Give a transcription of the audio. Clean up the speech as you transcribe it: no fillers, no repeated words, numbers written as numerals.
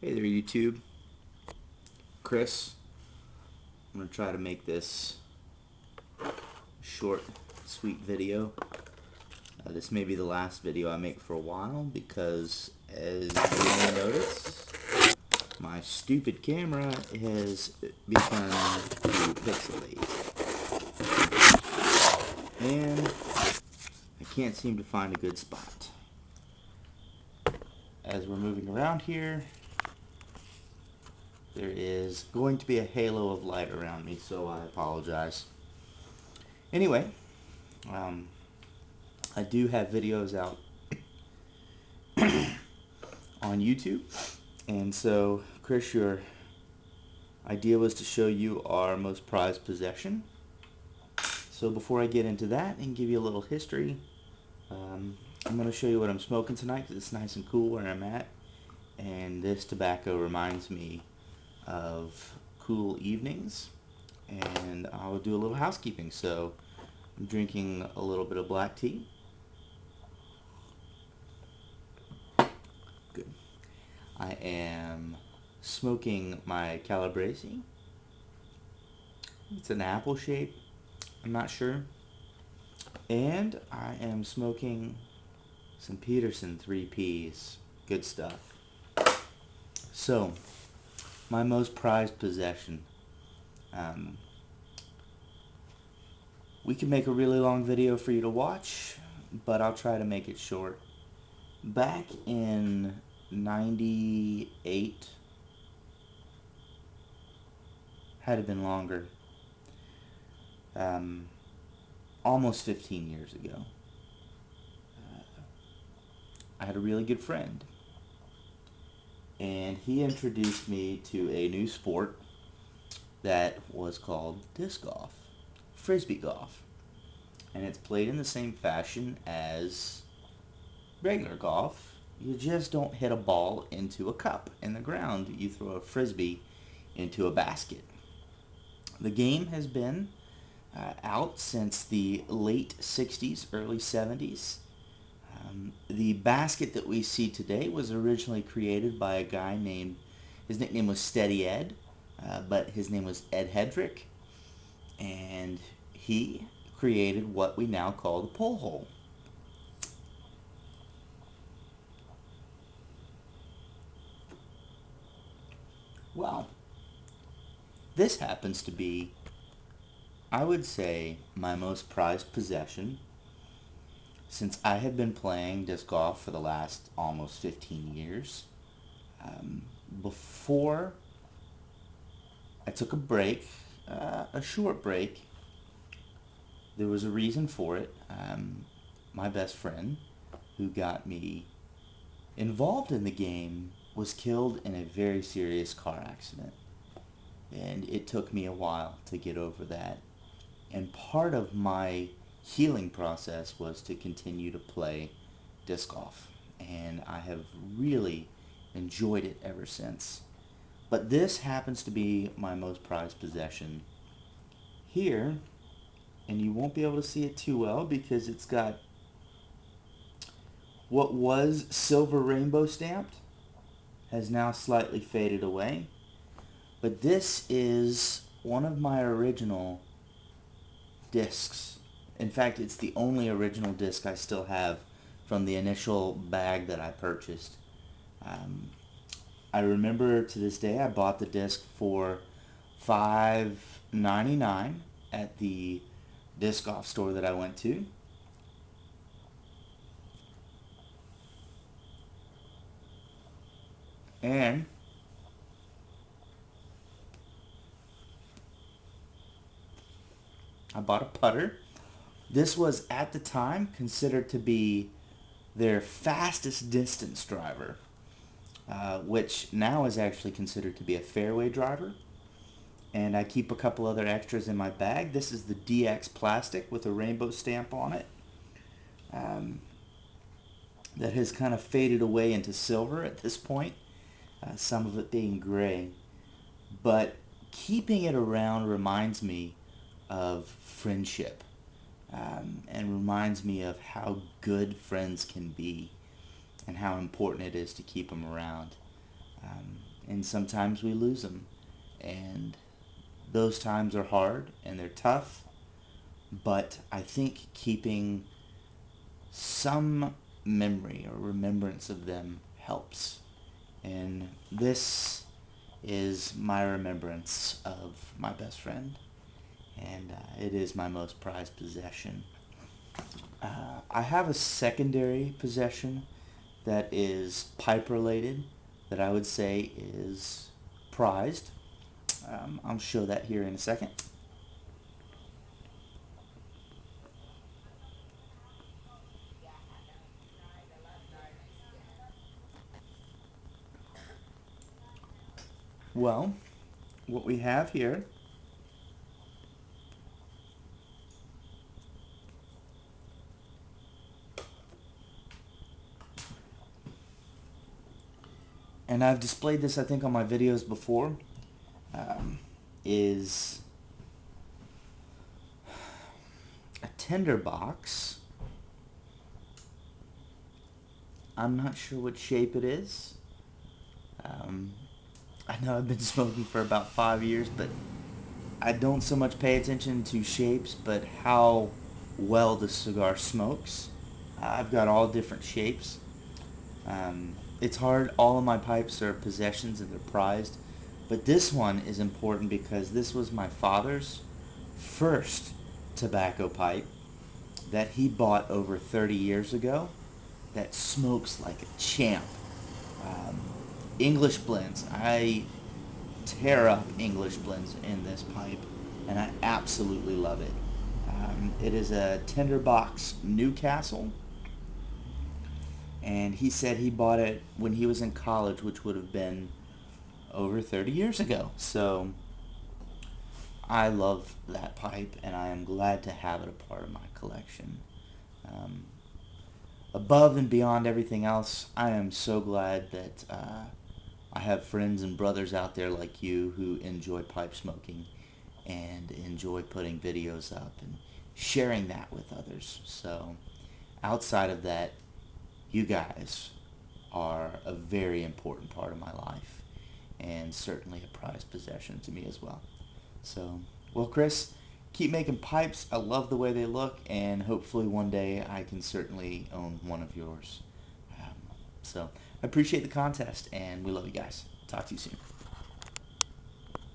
Hey there YouTube, Chris. I'm going to try to make this short, sweet video. This may be the last video I make for a while because, as you may notice, my stupid camera has begun to pixelate. And I can't seem to find a good spot. As we're moving around here, there is going to be a halo of light around me, so I apologize. Anyway, I do have videos out on YouTube, and so Chris, your idea was to show you our most prized possession. So before I get into that and give you a little history, I'm going to show you what I'm smoking tonight because it's nice and cool where I'm at, and this tobacco reminds me of cool evenings, and I'll do a little housekeeping. So I'm drinking a little bit of black tea. Good. I am smoking my Calabrese. It's an apple shape, I'm not sure. And I am smoking some Peterson 3Ps. Good stuff. So, my most prized possession. We can make a really long video for you to watch, but I'll try to make it short. Back in 98, had it been longer, almost 15 years ago, I had a really good friend, and he introduced me to a new sport that was called disc golf, frisbee golf, and it's played in the same fashion as regular golf. You just don't hit a ball into a cup in the ground. You throw a frisbee into a basket. The game has been out since the late 60s, early 70s. The basket that we see today was originally created by a guy named, his nickname was Steady Ed, but his name was Ed Hedrick, and he created what we now call the pull hole. Well, this happens to be, I would say, my most prized possession since I have been playing disc golf for the last almost 15 years. Before I took a break, a short break, there was a reason for it. My best friend, who got me involved in the game, was killed in a very serious car accident. And it took me a while to get over that. And part of my healing process was to continue to play disc golf. And I have really enjoyed it ever since. But this happens to be my most prized possession here. And you won't be able to see it too well because it's got what was silver rainbow stamped has now slightly faded away. But this is one of my original discs. In fact, it's the only original disc I still have from the initial bag that I purchased. I remember to this day I bought the disc for $5.99 at the disc golf store that I went to. And I bought a putter. This was, at the time, considered to be their fastest distance driver, which now is actually considered to be a fairway driver. And I keep a couple other extras in my bag. This is the DX plastic with a rainbow stamp on it. That has kind of faded away into silver at this point, some of it being gray. But keeping it around reminds me of friendship, and reminds me of how good friends can be and how important it is to keep them around. and sometimes we lose them. And those times are hard and they're tough, but I think keeping some memory or remembrance of them helps. And this is my remembrance of my best friend, and it is my most prized possession. I have a secondary possession that is pipe related that I would say is prized. I'll show that here in a second. Well, what we have here and I've displayed this I think on my videos before, is a tinder box. I'm not sure what shape it is. Um, I know I've been smoking for about 5 years, but I don't so much pay attention to shapes, but how well the cigar smokes. I've got all different shapes. It's hard. All of my pipes are possessions and they're prized. But this one is important because this was my father's first tobacco pipe that he bought over 30 years ago that smokes like a champ. Um, English blends. I tear up English blends in this pipe, and I absolutely love it. It is a Tinderbox Newcastle, and he said he bought it when he was in college, which would have been over 30 years ago. So I love that pipe, and I am glad to have it a part of my collection. Um, Above and beyond everything else, I am so glad that I have friends and brothers out there like you who enjoy pipe smoking and enjoy putting videos up and sharing that with others. So outside of that, you guys are a very important part of my life and certainly a prized possession to me as well. So, well, Chris, keep making pipes. I love the way they look, and hopefully one day I can certainly own one of yours. So, I appreciate the contest, and we love you guys. Talk to you soon.